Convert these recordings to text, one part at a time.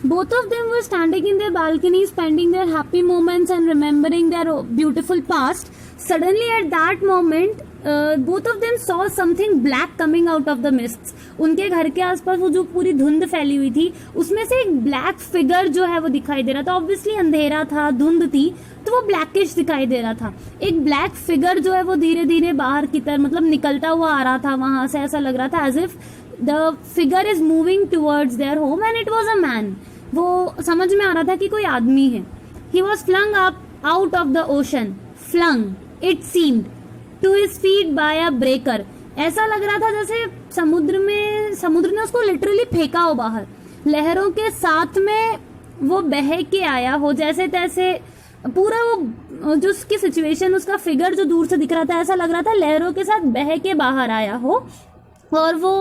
Both of them were standing in their balcony, spending their happy moments and remembering their beautiful past. Suddenly, at that moment, both of them saw something black coming out of the mists. उनके घर के आसपास वो जो पूरी धुंध फैली हुई थी, उसमें से एक ब्लैक फिगर जो है वो दिखाई दे रहा था. ऑब्वियसली अंधेरा था, धुंध थी, तो वो ब्लैकिश दिखाई दे रहा था. एक ब्लैक फिगर जो है वो धीरे धीरे बाहर की तरफ मतलब निकलता हुआ आ रहा था वहां से. ऐसा लग रहा था as if the figure is moving towards their home and it was a man. वो समझ में आ रहा था कि कोई आदमी है. He was flung up out of the ocean, flung it seemed to his feet by a breaker. ऐसा लग रहा था जैसे समुद्र ने उसको लिटरली फेंका हो बाहर. लहरों के साथ में वो बह के आया हो, जैसे तैसे पूरा वो जो उसकी सिचुएशन, उसका फिगर जो दूर से दिख रहा था, ऐसा लग रहा था लहरों के साथ बह के बाहर आया हो. और वो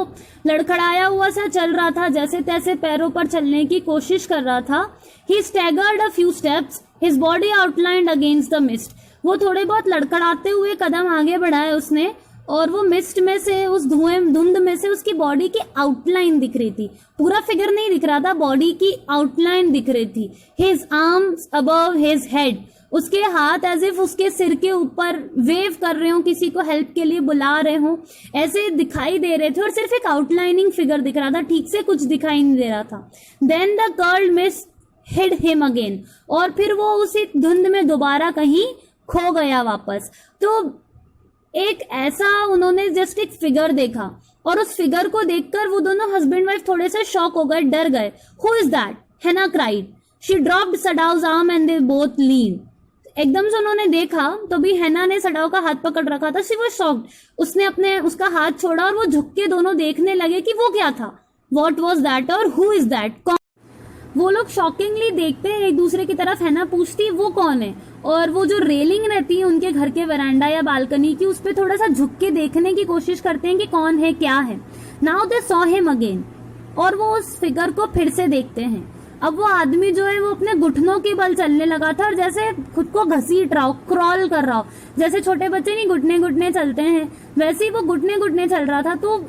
लड़खड़ाया हुआ सा चल रहा था, जैसे तैसे पैरों पर चलने की कोशिश कर रहा था. He staggered a few steps, his body outlined against the mist. वो थोड़े बहुत लड़खड़ाते हुए कदम आगे बढ़ाए उसने, और वो मिस्ट में से, उस धुंध में से उसकी बॉडी की आउटलाइन दिख रही थी. पूरा फिगर नहीं दिख रहा था, बॉडी की आउटलाइन दिख रही थी. His arms above his head, उसके हाथ एज इफ उसके सिर के ऊपर वेव कर रहे हो, किसी को हेल्प के लिए बुला रहे हो, ऐसे दिखाई दे रहे थे. और सिर्फ एक आउटलाइनिंग फिगर दिख रहा था, ठीक से कुछ दिखाई नहीं दे रहा था. Then the curled mist hid him again, और फिर वो उसी धुंध में दोबारा कहीं खो गया वापस. तो एक ऐसा उन्होंने जस्ट एक फिगर देखा, और उस फिगर को देखकर वो दोनों हस्बैंड वाइफ थोड़े से शॉक हो गए, डर गए. Who is that? Hannah cried. She dropped Sadao's arm and they both lean. एकदम से उन्होंने देखा तो भी हैना ने सडाव का हाथ पकड़ रखा था. She was shocked. उसने उसका हाथ छोड़ा और वो झुक के दोनों देखने लगे कि वो क्या था. व्हाट वाज दैट और हु इज दैट? वो लोग शॉकिंगली देखते हैं एक दूसरे की तरफ. हैना पूछती है वो कौन है, और वो जो रेलिंग रहती है उनके घर के वरांडा या बालकनी की, उस पर थोड़ा सा झुक के देखने की कोशिश करते हैं कि कौन है, क्या है. Now they saw him again, और वो उस फिगर को फिर से देखते हैं. अब वो आदमी जो है वो अपने घुटनों के बल चलने लगा था, और जैसे खुद को घसीट रहा हो, क्रॉल कर रहा हो. जैसे छोटे बच्चे नहीं घुटने घुटने चलते हैं, वैसे ही वो घुटने घुटने चल रहा था. तो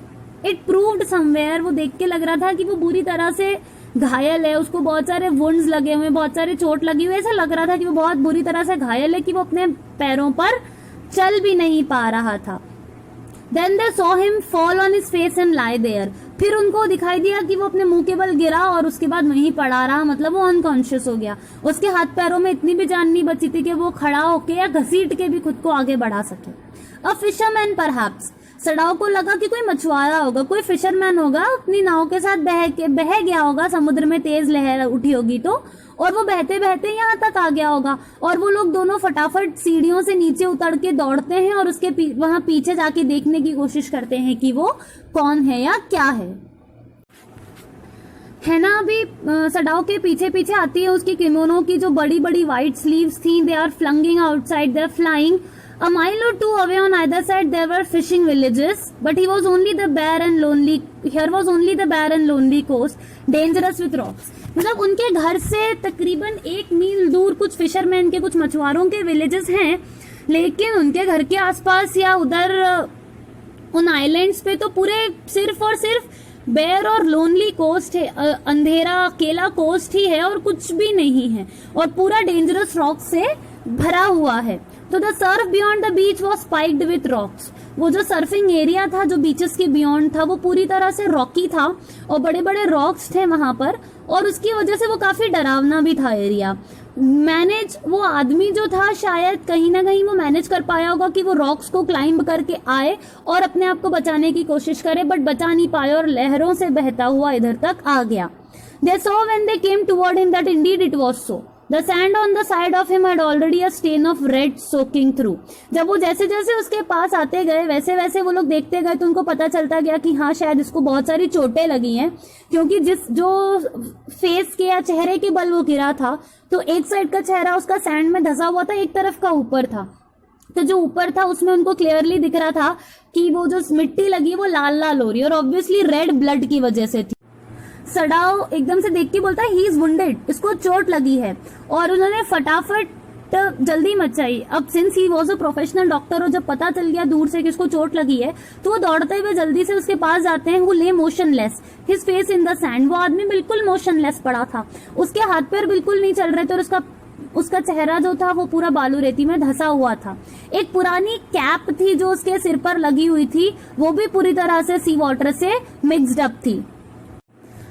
इट प्रूव्ड समवेयर, वो देख के लग रहा था कि वो बुरी तरह से घायल है, उसको बहुत सारे वुंड्स लगे हुए, बहुत सारे चोट लगी हुई. ऐसा लग रहा था कि वो बहुत बुरी तरह से घायल है, कि वो अपने पैरों पर चल भी नहीं पा रहा था. Then they saw him fall on his face and lie there. फिर उनको दिखाई दिया कि वो अपने मुंह के बल गिरा और उसके बाद वहीं पड़ा रहा, मतलब वो अनकॉन्शियस हो गया. उसके हाथ पैरों में इतनी भी जान नहीं बची थी कि वो खड़ा होके या घसीट के भी खुद को आगे बढ़ा सके. A fisherman perhaps. सडाव को लगा कि कोई मछुआरा होगा, कोई फिशरमैन होगा, अपनी नाव के साथ बह गया होगा, समुद्र में तेज लहर उठी होगी तो, और वो बहते बहते यहाँ तक आ गया होगा. और वो लोग दोनों फटाफट सीढ़ियों से नीचे उतर के दौड़ते हैं और उसके वहां पीछे जाके देखने की कोशिश करते हैं कि वो कौन है या क्या है. हैना भी सडाव के पीछे पीछे आती है. उसकी किमोनो की जो बड़ी बड़ी व्हाइट स्लीव्स थी, they are flinging outside, they are flying. A mile or two away on either side there were fishing villages, but here was only the bare and lonely coast, dangerous with rocks. मतलब उनके घर से तकरीबन 1 मील दूर कुछ fisherman के, कुछ मछुआरों के विलेजेस हैं, लेकिन उनके घर के आसपास या उधर उन आइलैंड्स पे तो पूरे सिर्फ और सिर्फ बेयर और लोनली कोस्ट है, अंधेरा अकेला कोस्ट ही है और कुछ भी नहीं है, और पूरा डेंजरस रॉक से भरा हुआ है. तो the Surf beyond the beach was spiked with rocks. वो जो सर्फिंग एरिया था जो बीचेस के बियॉन्ड था, वो पूरी तरह से रॉकी था और बड़े बड़े रॉक्स थे वहां पर, और उसकी वजह से वो काफी डरावना भी था एरिया. वो आदमी जो था शायद कहीं ना कहीं वो मैनेज कर पाया होगा कि वो रॉक्स को क्लाइंब करके आए और अपने आप को बचाने की कोशिश करे, बट बचा नहीं पाए और लहरों से बहता हुआ इधर तक आ गया. They saw when they came toward him that indeed it was so. The sand on the side of him had already a stain of red soaking through. जब वो जैसे जैसे उसके पास आते गए वैसे वैसे वो लोग देखते गए, तो उनको पता चलता गया कि हाँ शायद इसको बहुत सारी चोटें लगी हैं, क्योंकि जो फेस के या चेहरे के बल वो गिरा था, तो एक साइड का चेहरा उसका सैंड में धंसा हुआ था, एक तरफ का ऊपर था. तो जो ऊपर था उसमें उनको क्लियरली दिख रहा था कि वो जो मिट्टी लगी वो लाल लाल हो रही है, और ऑब्वियसली रेड ब्लड की वजह से थी. सडाव एकदम से देख के बोलता है ही इज वुंडेड, इसको चोट लगी है. और उन्होंने फटाफट चोट जल्दी मच चाहिए। अब since he was a professional doctor और जब पता चल गया दूर से कि उसको चोट लगी है तो वो दौड़ते हुए जल्दी से उसके पास जाते हैं। वो ले motionless, his face in the sand. वो आदमी बिल्कुल मोशनलेस पड़ा था, उसके हाथ पैर बिल्कुल नहीं चल रहे थे और उसका चेहरा जो था वो पूरा बालू रेती में धंसा हुआ था। एक पुरानी कैप थी जो उसके सिर पर लगी हुई थी, वो भी पूरी तरह से सी वाटर से मिक्स्ड अप थी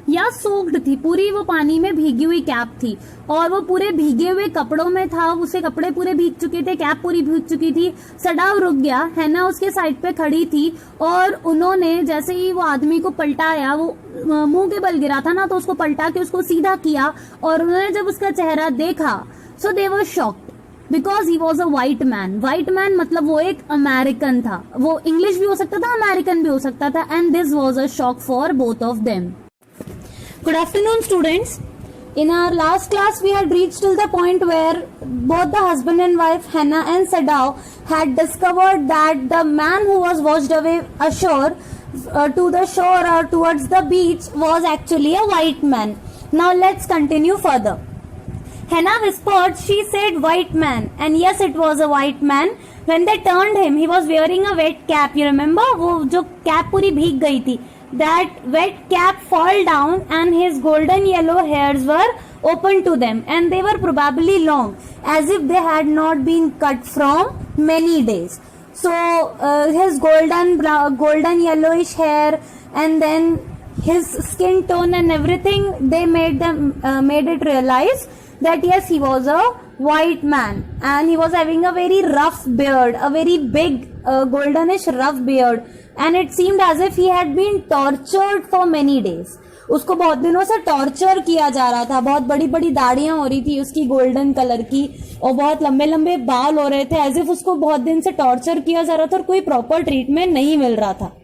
या सोक्ड थी, पूरी वो पानी में भीगी हुई कैप थी और वो पूरे भीगे हुए कपड़ों में था। उसके कपड़े पूरे भीग चुके थे, कैप पूरी भीग चुकी थी। सडाव रुक गया, हैना उसके साइड पे खड़ी थी और उन्होंने जैसे ही वो आदमी को पलटाया, वो मुंह के बल गिरा था ना, तो उसको पलटा के उसको सीधा किया और उन्होंने जब उसका चेहरा देखा so they were shocked because he was a white man. White man मतलब वो एक अमेरिकन था, वो इंग्लिश भी हो सकता था, अमेरिकन भी हो सकता था, and this was a shock for both of them. Good afternoon, students. In our last class, we had reached till the point where both the husband and wife, Hannah and Sadao, had discovered that the man who was washed away ashore to the shore or towards the beach was actually a white man. Now let's continue further. Hannah whispered, she said white man, and yes, it was a white man. When they turned him, he was wearing a wet cap. You remember? वो जो cap पूरी भीग गई थी. That wet cap fall down and his golden yellow hairs were open to them and they were probably long as if they had not been cut from many days. So his golden yellowish hair and then his skin tone and everything, they made it realize that yes, he was a white man and he was having a very rough beard, a very big goldenish rough beard, and it seemed as if he had been tortured for many days. उसको बहुत दिनों से torture किया जा रहा था, बहुत बड़ी बड़ी दाढ़ियां हो रही थी उसकी गोल्डन कलर की और बहुत लंबे लंबे बाल हो रहे थे, एज इफ उसको बहुत दिन से टॉर्चर किया जा रहा था और कोई प्रॉपर ट्रीटमेंट नहीं मिल रहा था।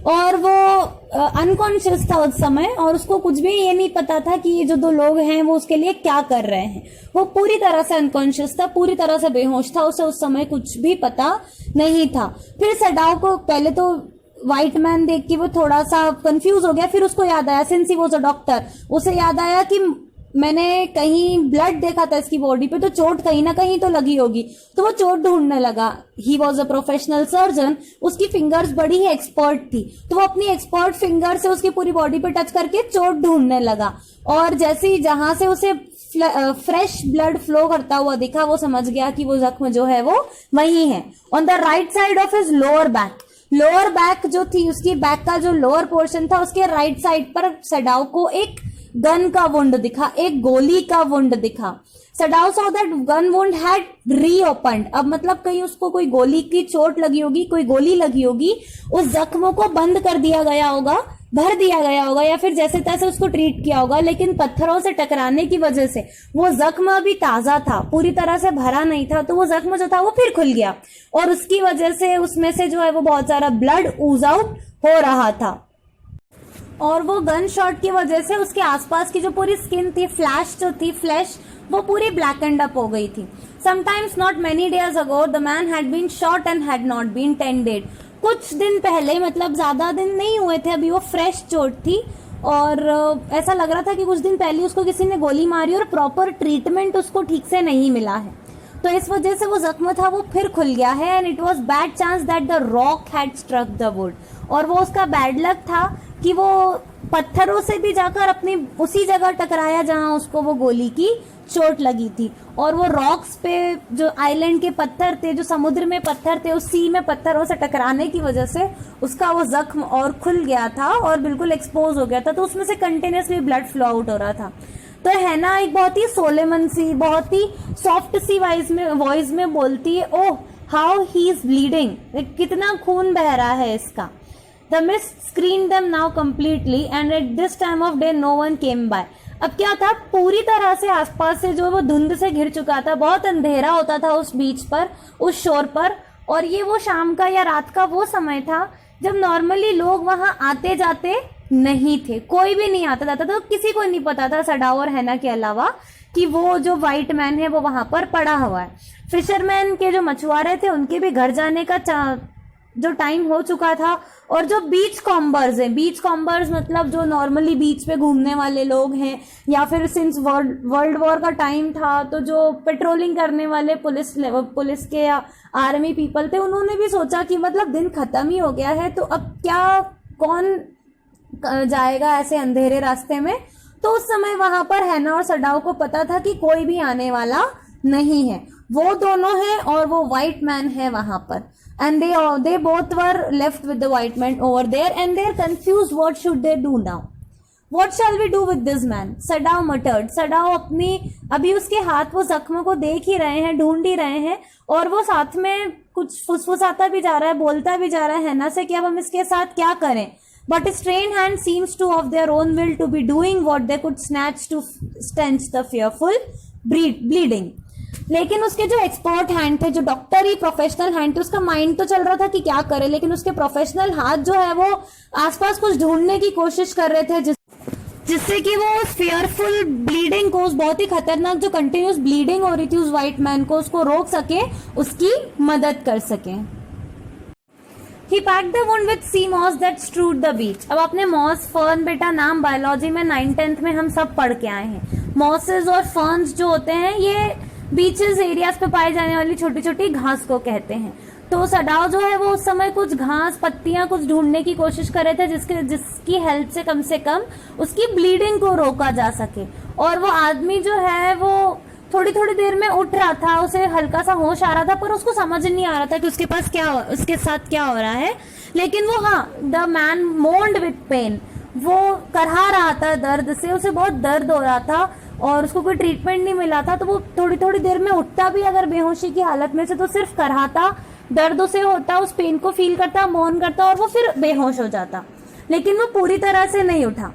और वो अनकॉन्शियस था उस समय और उसको कुछ भी ये नहीं पता था कि ये जो दो लोग हैं वो उसके लिए क्या कर रहे हैं। वो पूरी तरह से अनकॉन्शियस था, पूरी तरह से बेहोश था, उसे उस समय कुछ भी पता नहीं था। फिर सडाव को पहले तो व्हाइट मैन देख के वो थोड़ा सा कंफ्यूज हो गया, फिर उसको याद आया, since he was a doctor, उसे याद आया कि मैंने कहीं ब्लड देखा था इसकी बॉडी पे, तो चोट कहीं ना कहीं तो लगी होगी, तो वो चोट ढूंढने लगा। ही वॉज अ प्रोफेशनल सर्जन, उसकी फिंगर्स बड़ी ही एक्सपर्ट थी, तो वो अपनी एक्सपर्ट फिंगर से उसकी पूरी बॉडी पे टच करके चोट ढूंढने लगा और जैसे ही जहां से उसे फ्रेश ब्लड फ्लो करता हुआ दिखा, वो समझ गया कि वो जख्म जो है वो वही है। On the right side of his lower back, lower back जो थी उसकी बैक का जो लोअर पोर्शन था उसके राइट साइड पर सडाव को एक गन का वुंड दिखा, एक गोली का वुंड दिखा। Sadao saw that gun wound had reopened. अब मतलब कहीं उसको कोई गोली की चोट लगी होगी, कोई गोली लगी होगी, उस जख्म को बंद कर दिया गया होगा, भर दिया गया होगा या फिर जैसे तैसे उसको ट्रीट किया होगा, लेकिन पत्थरों से टकराने की वजह से वो जख्म अभी ताजा था, पूरी तरह से भरा नहीं था, तो वो जख्म जो था वो फिर खुल गया और उसकी वजह से उसमें से जो है वो बहुत सारा ब्लड ऊज आउट हो रहा था और वो गन शॉट की वजह से उसके आसपास की जो पूरी स्किन थी, फ्लैश वो पूरी ब्लैक एंड अप हो गई थी। Sometimes not many days ago the man had been shot and had not been tended. कुछ दिन पहले, मतलब ज्यादा दिन नहीं हुए थे, अभी वो फ्रेश चोट थी और ऐसा लग रहा था कि कुछ दिन पहले उसको किसी ने गोली मारी और प्रॉपर ट्रीटमेंट उसको ठीक से नहीं मिला है, तो इस वजह से वो जख्म था वो फिर खुल गया है। And it was bad chance that the rock had struck the wood, और वो उसका बैड लक था कि वो पत्थरों से भी जाकर अपनी उसी जगह टकराया जहां उसको वो गोली की चोट लगी थी। और वो रॉक्स पे जो आइलैंड के पत्थर थे, जो समुद्र में पत्थर थे, उस सी में पत्थरों से टकराने की वजह से उसका वो जख्म और खुल गया था और बिल्कुल एक्सपोज हो गया था, तो उसमें से कंटिन्यूसली ब्लड फ्लो आउट हो रहा था। तो हैना एक बहुत ही सोलेमन सी, बहुत ही सॉफ्ट सी वॉइस में बोलती है, oh how he is bleeding, कितना खून बह रहा है इसका। The mist screened them now completely and at this time of day no one came by. अब क्या था, पूरी तरह से आसपास से जो वो धुंध से घिर चुका था, बहुत अंधेरा होता था उस बीच पर, उस शोर पर, और ये वो शाम का या रात का वो समय था जब नॉर्मली लोग वहां आते जाते नहीं थे, कोई भी नहीं आता जाता था, तो किसी को नहीं पता था सडाव और हैना के अलावा कि वो जो व्हाइट मैन है वो वहां पर पड़ा हुआ है। फिशरमैन के जो मछुआरे थे उनके भी घर जाने का जो टाइम हो चुका था, और जो बीच कॉम्बर्स हैं, बीच कॉम्बर्स मतलब जो नॉर्मली बीच पे घूमने वाले लोग हैं, या फिर सिंस वर्ल्ड वॉर का टाइम था तो जो पेट्रोलिंग करने वाले पुलिस के या आर्मी पीपल थे, उन्होंने भी सोचा कि मतलब दिन खत्म ही हो गया है, तो अब क्या, कौन जाएगा ऐसे अंधेरे रास्ते में। तो उस समय वहां पर हैना और सडाओ को पता था कि कोई भी आने वाला नहीं है, वो दोनों हैं और वो व्हाइट मैन है वहां पर। And they both were left with the white man over there and they are confused what should they do now, what shall we do with this man, Sadao muttered. Sadao अपनी, अभी उसके हाथ वो जख्मों को देख ही रहे हैं, ढूंढ ही रहे हैं, और वो साथ में कुछ फुसफुसाता भी जा रहा है, बोलता भी जा रहा है हैना से कि अब हम इसके साथ क्या करें। But strained hand seems to of their own will to be doing what they could snatch to stench the fearful bleeding. लेकिन उसके जो एक्सपर्ट हैंड थे, जो डॉक्टर ही प्रोफेशनल हैंड थे, उसका माइंड तो चल रहा था कि क्या करे, लेकिन उसके प्रोफेशनल हाथ जो है वो आसपास कुछ ढूंढने की कोशिश कर रहे थे जिससे कि वो उस फियरफुल ब्लीडिंग को, उस बहुत ही खतरनाक जो कंटिन्यूस ब्लीडिंग हो रही थी उस व्हाइट मैन को, उसको रोक सके, उसकी मदद कर सके। He packed the wound with sea moss that strewed the beach. अब आपने मॉस फर्न बेटा नाम बायोलॉजी में 9th-10th में हम सब पढ़ के आए हैं। मॉसेस और फर्न्स जो होते हैं ये बीचेस एरियाज पे पाई जाने वाली छोटी छोटी घास को कहते हैं। तो सडाओ जो है वो उस समय कुछ घास पत्तियां कुछ ढूंढने की कोशिश कर रहे थे जिसकी हेल्प से कम उसकी ब्लीडिंग को रोका जा सके। और वो आदमी जो है वो थोड़ी थोड़ी देर में उठ रहा था, उसे हल्का सा होश आ रहा था, पर उसको समझ नहीं आ रहा था कि उसके साथ क्या हो रहा है। लेकिन वो, हाँ, the man moaned with pain, वो करहा रहा था दर्द से, उसे बहुत दर्द हो रहा था और उसको कोई ट्रीटमेंट नहीं मिला था। तो वो थोड़ी थोड़ी देर में उठता भी अगर बेहोशी की हालत में से तो सिर्फ करहाता, दर्द से होता, उस पेन को फील करता, मौन करता और वो फिर बेहोश हो जाता, लेकिन वो पूरी तरह से नहीं उठा।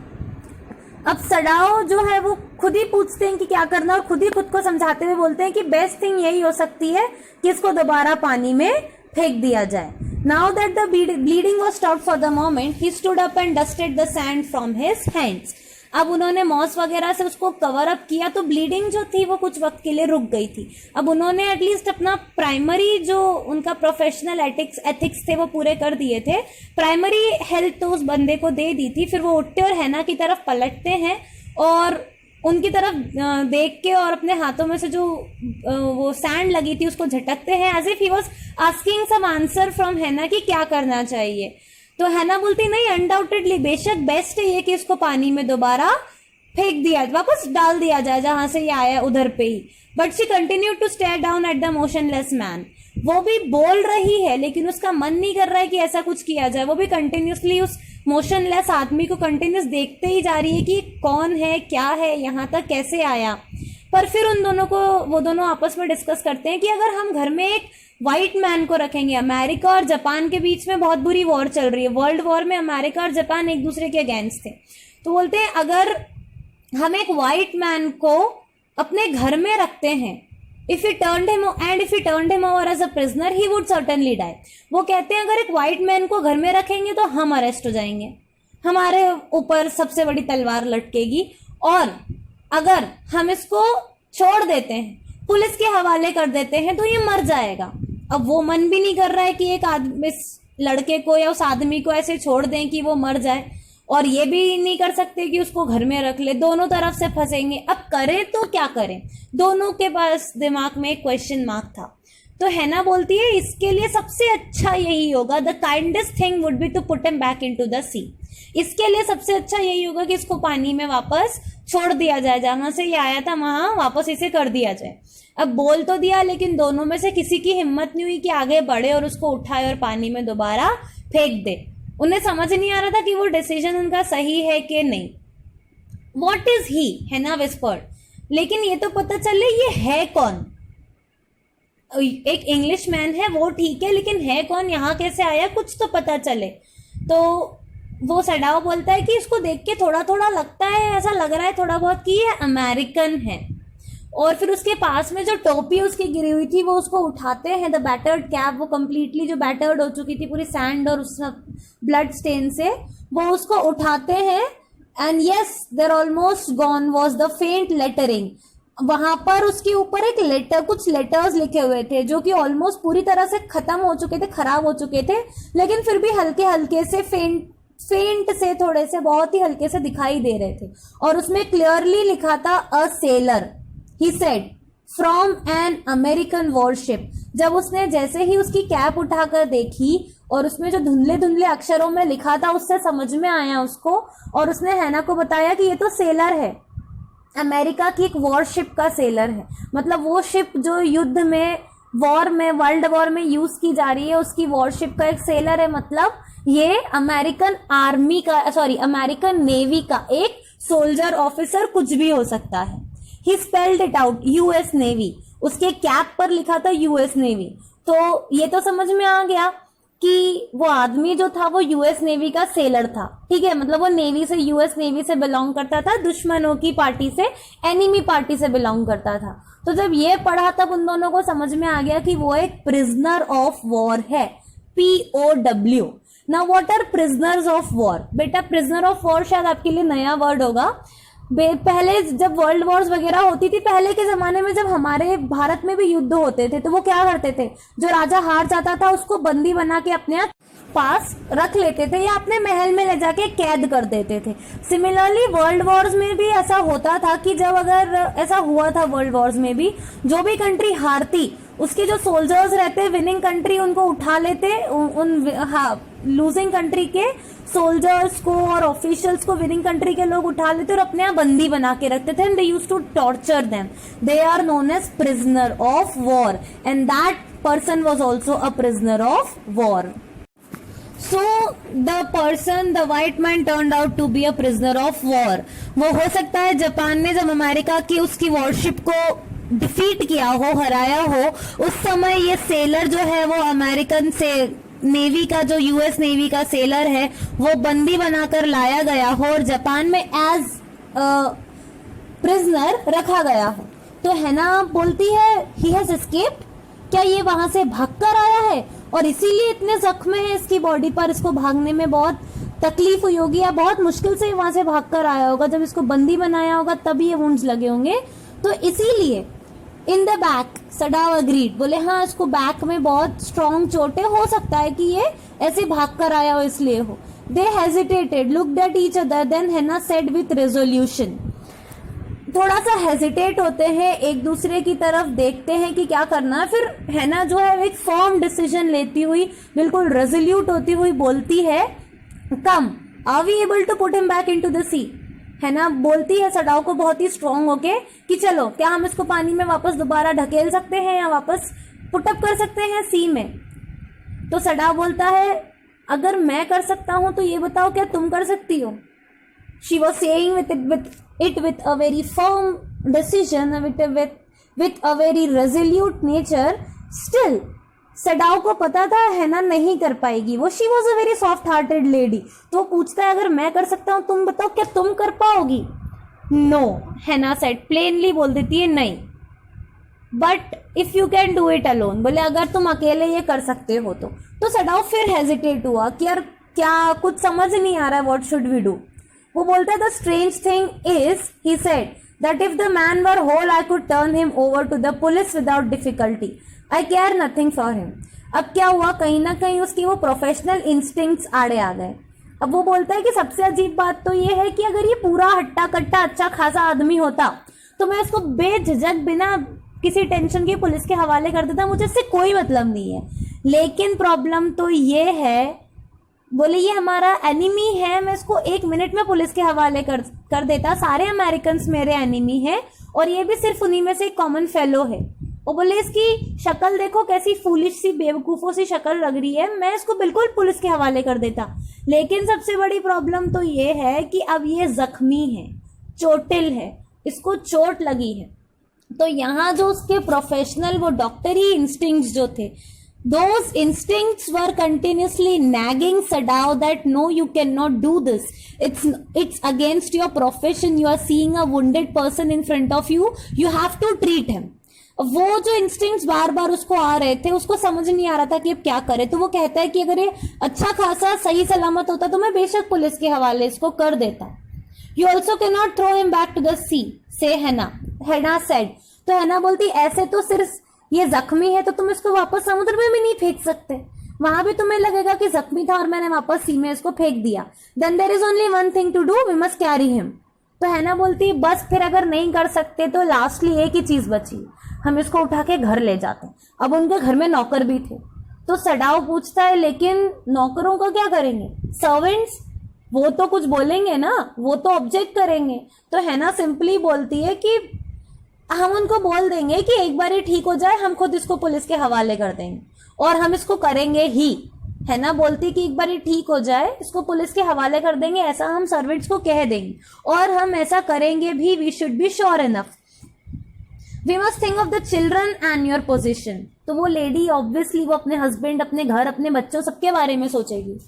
अब सडाओ जो है वो खुद ही पूछते हैं कि क्या करना, और खुद ही खुद को समझाते हुए बोलते हैं कि बेस्ट थिंग यही हो सकती है कि इसको दोबारा पानी में फेंक दिया जाए। Now that the bleeding was stopped for the moment, he stood up and dusted the sand from his hands. अब उन्होंने मॉस वगैरह से उसको कवर अप किया तो ब्लीडिंग जो थी वो कुछ वक्त के लिए रुक गई थी। अब उन्होंने एटलीस्ट अपना प्राइमरी जो उनका प्रोफेशनल एथिक्स थे वो पूरे कर दिए थे, प्राइमरी हेल्थ तो उस बंदे को दे दी थी। फिर वो उठते और हैना की तरफ पलटते हैं और उनकी तरफ देख के और अपने हाथों में से जो वो सैंड लगी थी उसको झटकते हैं, as if he was asking some answer from Hana कि क्या करना चाहिए। तो हैना बोलती नहीं, अनडाउटेडली, बेशक बेस्ट है ये कि इसको पानी में दोबारा फेंक दिया, वापस डाल दिया जाए जहां से ये आया उधर पे ही। But she continue to stare down at the motionless man. वो भी बोल रही है लेकिन उसका मन नहीं कर रहा है कि ऐसा कुछ किया जाए। वो भी कंटिन्यूसली उस मोशनलेस आदमी को कंटिन्यूस देखते ही जा रही है कि कौन है, क्या है, यहाँ तक कैसे आया। पर फिर वो दोनों आपस में डिस्कस करते हैं कि अगर हम घर में एक व्हाइट मैन को रखेंगे, अमेरिका और जापान के बीच में बहुत बुरी वॉर चल रही है, वर्ल्ड वॉर में अमेरिका और जापान एक दूसरे के अगेंस्ट थे, तो बोलते हैं अगर हम एक व्हाइट मैन को अपने घर में रखते हैं, if he turned him over as a prisoner, he would certainly die. वो कहते हैं अगर एक व्हाइट मैन को घर में रखेंगे तो हम अरेस्ट हो जाएंगे, हमारे ऊपर सबसे बड़ी तलवार लटकेगी, और अगर हम इसको छोड़ देते हैं, पुलिस के हवाले कर देते हैं तो ये मर जाएगा। अब वो मन भी नहीं कर रहा है कि एक आदमी, इस लड़के को या उस आदमी को ऐसे छोड़ दें कि वो मर जाए, और ये भी नहीं कर सकते कि उसको घर में रख ले, दोनों तरफ से फंसेंगे। अब करें तो क्या करें, दोनों के पास दिमाग में एक क्वेश्चन मार्क था। तो हैना बोलती है इसके लिए सबसे अच्छा यही होगा, the kindest thing would be to put him back into the sea. इसके लिए सबसे अच्छा यही होगा कि इसको पानी में वापस छोड़ दिया जाए, जहां से ये आया था वहां वापस इसे कर दिया जाए। अब बोल तो दिया लेकिन दोनों में से किसी की हिम्मत नहीं हुई कि आगे बढ़े और उसको उठाए और पानी में दोबारा फेंक दे। उन्हें समझ नहीं आ रहा था कि वो डिसीजन उनका सही है कि नहीं। वॉट इज ही, हैना विस्पर्ड, लेकिन ये तो पता चले ये है कौन। एक इंग्लिश मैन है वो ठीक है, लेकिन है कौन, यहाँ कैसे आया, कुछ तो पता चले। तो वो सडाओ बोलता है कि इसको देख के थोड़ा थोड़ा लगता है, ऐसा लग रहा है थोड़ा बहुत कि ये अमेरिकन है। और फिर उसके पास में जो टोपी उसकी गिरी हुई थी वो उसको उठाते हैं, द बैटर्ड कैप, वो कंप्लीटली जो बैटर्ड हो चुकी थी पूरी सैंड और उस ब्लड स्टेन से, वो उसको उठाते हैं। And yes, there almost gone was the faint lettering. वहां पर उसके ऊपर एक लेटर, कुछ लेटर्स लिखे हुए थे जो कि ऑलमोस्ट पूरी तरह से खत्म हो चुके थे, खराब हो चुके थे, लेकिन फिर भी हल्के हल्के से फेंट से, थोड़े से, बहुत ही हल्के से दिखाई दे रहे थे। और उसमें क्लियरली लिखा था a seller, he said, from an American worship. जब उसने जैसे ही उसकी कैप उठाकर देखी और उसमें जो धुंधले धुंधले अक्षरों में लिखा था उससे समझ में आया उसको, और उसने हैना को बताया कि ये तो सेलर है, अमेरिका की एक वॉरशिप का सेलर है। मतलब वो शिप जो युद्ध में, वॉर में, वर्ल्ड वॉर में यूज की जा रही है, उसकी वॉरशिप का एक सेलर है। मतलब ये अमेरिकन आर्मी का, सॉरी, अमेरिकन नेवी का एक सोल्जर, ऑफिसर, कुछ भी हो सकता है। He spelled it out, US navy, उसके कैप पर लिखा था यूएस नेवी। तो ये तो समझ में आ गया कि वो आदमी जो था वो यूएस नेवी का सेलर था, ठीक है। मतलब वो नेवी से, यूएस नेवी से बिलोंग करता था, दुश्मनों की पार्टी से, एनिमी पार्टी से बिलोंग करता था। तो जब ये पढ़ा तब उन दोनों को समझ में आ गया कि वो एक प्रिजनर ऑफ वॉर है, POW। Now what are prisoners of war? बेटा प्रिजनर ऑफ वॉर शायद आपके लिए नया वर्ड होगा। पहले जब वर्ल्ड वॉर्स वगैरह होती थी, पहले के जमाने में जब हमारे भारत में भी युद्ध होते थे, तो वो क्या करते थे, जो राजा हार जाता था उसको बंदी बना के अपने पास रख लेते थे या अपने महल में ले जाके कैद कर देते थे। सिमिलरली वर्ल्ड वॉर्स में भी ऐसा होता था कि जब, अगर ऐसा हुआ था वर्ल्ड वॉर्स में भी, जो भी कंट्री हारती उसके जो सोल्जर्स रहते, विनिंग कंट्री उनको उठा लेते, लूजिंग कंट्री के सोल्जर्स को और ऑफिशियल्स को विनिंग कंट्री के लोग उठा लेते और अपने यहाँ बंदी बना के रखते थे। And they used to torture them. They are known as prisoner of war and that person was also a prisoner of war. So the person, the white man turned out to be a prisoner of war. वो हो सकता है Japan ने जब America की उसकी worship को defeat किया हो, हराया हो, उस समय ये सेलर जो है वो अमेरिकन से नेवी का, जो यूएस नेवी का सेलर है, वो बंदी बनाकर लाया गया हो और जापान में एज प्रिजनर रखा गया हो। तो हैना बोलती है ही हैज एस्केप्ड, क्या ये वहां से भागकर आया है और इसीलिए इतने जख्म है इसकी बॉडी पर, इसको भागने में बहुत तकलीफ हुई होगी या बहुत मुश्किल से वहां से भागकर आया होगा, जब इसको बंदी बनाया होगा तब ये वुंड्स लगे होंगे, तो इसीलिए इन द बैक सडाव अग्रीड, बोले हाँ इसको बैक में बहुत स्ट्रॉन्ग चोटें, हो सकता है कि ये ऐसे भागकर आया हो इसलिए हो। They hesitated, looked at each other, then Hannah said with resolution, थोड़ा सा हेजिटेट होते हैं, एक दूसरे की तरफ देखते हैं कि क्या करना है, फिर हैना जो है एक फर्म डिसीजन लेती हुई, बिल्कुल रेजोल्यूट होती हुई बोलती है, come are we able to put him back into the sea. Hannah बोलती है सडाओ को बहुत ही स्ट्रांग होके कि चलो क्या हम इसको पानी में वापस दोबारा ढकेल सकते हैं या वापस पुटअप कर सकते हैं सी में। तो सडाओ बोलता है अगर मैं कर सकता हूं तो ये बताओ क्या तुम कर सकती हो। She was saying with a very firm decision, with a very resolute nature. Still, Sadao को पता था हैना नहीं कर पाएगी, वो she was a very soft hearted lady. तो पूछता है अगर मैं कर सकता हूं तुम बताओ क्या तुम कर पाओगी। नो, हैना सेड, प्लेनली बोल देती है नहीं। But if you can do it alone, बोले अगर तुम अकेले ये कर सकते हो तो सडाओ फिर हेजिटेट हुआ कि यार क्या कुछ समझ नहीं आ रहा है, व्हाट शुड वी डू। वो बोलता है the strange thing is, he said, that if the man were whole I could turn him over to the police without difficulty, I care nothing for him. अब क्या हुआ, कहीं ना कहीं उसकी वो प्रोफेशनल इंस्टिंक्ट्स आड़े आ गए। अब वो बोलता है कि सबसे अजीब बात तो ये है कि अगर ये पूरा हट्टा कट्टा अच्छा खासा आदमी होता तो मैं इसको बेझिझक बिना किसी टेंशन के पुलिस के हवाले कर देता, मुझे इससे कोई मतलब नहीं है। लेकिन प्रॉब्लम तो ये है, बोले ये हमारा एनिमी है, मैं इसको 1 मिनट में पुलिस के हवाले कर देता, सारे अमेरिकन मेरे एनिमी हैं और ये भी सिर्फ उन्हीं में से एक कॉमन फेलो है। और बोले इसकी शक्ल देखो कैसी फूलिश सी बेवकूफों सी शक्ल लग रही है, मैं इसको बिल्कुल पुलिस के हवाले कर देता। लेकिन सबसे बड़ी प्रॉब्लम तो ये है कि अब ये जख्मी है, चोटिल है, इसको चोट लगी है। तो यहाँ जो उसके प्रोफेशनल वो डॉक्टरी इंस्टिंक्ट्स जो थे, those instincts were continuously nagging Sadao that no, you cannot do this. It's against your profession. You are seeing a wounded person in front of you. You have to treat him. वो जो instincts बार बार उसको आ रहे थे, उसको समझ नहीं आ रहा था कि अब क्या करे। तो वो कहता है कि अगर ये अच्छा खासा सही सलामत होता तो मैं बेशक पुलिस के हवाले इसको कर देता। You also cannot throw him back to the sea, say Hannah. हैना सेड। तो हैना बोलती ऐसे तो सिर्फ ये जख्मी है तो तुम इसको वापस समुद्र में भी नहीं फेंक सकते, वहां भी तुम्हें लगेगा कि जख्मी था और मैंने वापस सी में इसको फेंक दिया। Then there is only one thing to do, we must carry him. तो हैना बोलती है बस फिर अगर नहीं कर सकते तो लास्टली एक ही चीज बची, हम इसको उठा के घर ले जाते हैं। अब उनके घर में नौकर भी थे, तो सडाओ पूछता है लेकिन नौकरों का क्या करेंगे, सर्वेंट्स वो तो कुछ बोलेंगे ना, वो तो ऑब्जेक्ट करेंगे। तो हैना सिंपली बोलती है कि हम उनको बोल देंगे कि एक बार ये ठीक हो जाए हम खुद इसको पुलिस के हवाले कर देंगे, और हम इसको करेंगे ही। हैना बोलती कि एक बार ये ठीक हो जाए इसको पुलिस के हवाले कर देंगे, ऐसा हम सर्वेंट्स को कह देंगे और हम ऐसा करेंगे भी। We should be sure enough, we must think of the children and your position. तो वो लेडी ऑब्वियसली वो अपने हस्बैंड, अपने घर, अपने बच्चों सबके बारे में सोचेगी।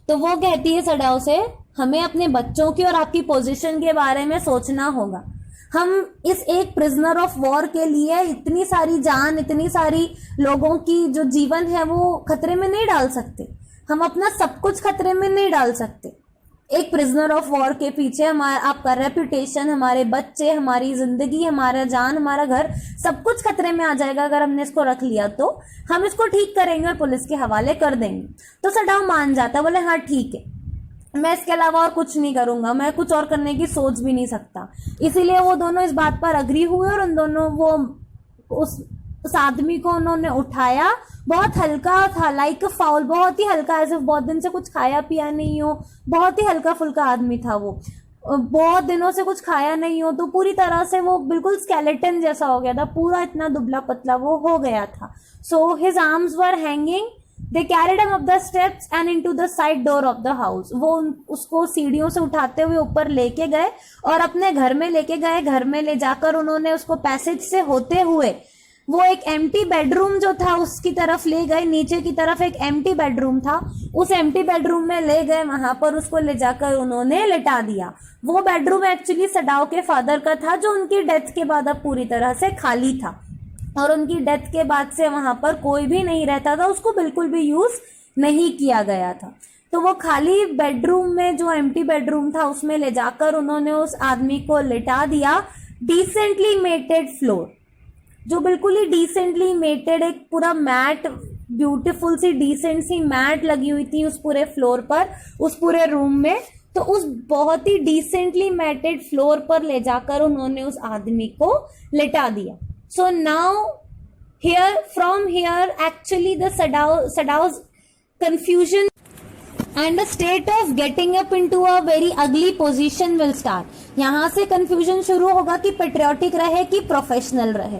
तो वो कहती है सडाओ से हमें अपने बच्चों की और आपकी पोजीशन के बारे में सोचना होगा। हम इस एक प्रिजनर ऑफ वॉर के लिए इतनी सारी जान, इतनी सारी लोगों की जो जीवन है वो खतरे में नहीं डाल सकते, हम अपना सब कुछ खतरे में नहीं डाल सकते। एक प्रिजनर ऑफ वॉर के पीछे हमारा आपका रेपुटेशन, हमारे बच्चे, हमारी जिंदगी, हमारा जान, हमारा घर, सब कुछ खतरे में आ जाएगा अगर हमने इसको रख लिया। तो हम इसको ठीक करेंगे और पुलिस के हवाले कर देंगे। तो सडाओ मान जाता, बोले हाँ ठीक है, मैं इसके अलावा और कुछ नहीं करूंगा, मैं कुछ और करने की सोच भी नहीं सकता। इसीलिए वो दोनों इस बात पर अग्री हुए और उन दोनों वो उस आदमी को उन्होंने उठाया। बहुत हल्का था, लाइक फाउल, बहुत ही हल्का, ऐसे बहुत दिन से कुछ खाया पिया नहीं हो, बहुत ही हल्का फुल्का आदमी था वो, बहुत दिनों से कुछ खाया नहीं हो, तो पूरी तरह से वो बिल्कुल स्केलेटन जैसा हो गया था, पूरा इतना दुबला पतला वो हो गया था। So his arms were hanging, they carried him up the steps and into the side door of the house. वो उसको सीढ़ियों से उठाते हुए ऊपर लेके गए और अपने घर में लेके गए। घर में ले जाकर उन्होंने उसको पैसेज से होते हुए वो एक एम्प्टी बेडरूम जो था उसकी तरफ ले गए। नीचे की तरफ एक एम्प्टी बेडरूम था, उस एम्प्टी बेडरूम में ले गए, वहां पर उसको ले जाकर उन्होंने लिटा दिया। वो बेडरूम एक्चुअली सडाओ के फादर का था जो उनकी डेथ के बाद अब पूरी तरह से खाली था, और उनकी डेथ के बाद से वहां पर कोई भी नहीं रहता था, उसको बिल्कुल भी यूज नहीं किया गया था। तो वो खाली बेडरूम में, जो एम्प्टी बेडरूम था, उसमें ले जाकर उन्होंने उस आदमी को लिटा दिया। डिसेंटली मेटेड फ्लोर, जो बिल्कुल ही डिसेंटली मेटेड, एक पूरा मैट, ब्यूटीफुल सी डिसेंट सी मैट लगी हुई थी उस पूरे फ्लोर पर, उस पूरे रूम में। तो उस बहुत ही डिसेंटली मैटेड फ्लोर पर ले जाकर उन्होंने उस आदमी को लिटा दिया। So now here, from here actually the Sadao's confusion and a state of getting up into a very ugly position will start। यहां से कंफ्यूजन शुरू होगा कि पेट्रियोटिक रहे कि प्रोफेशनल रहे।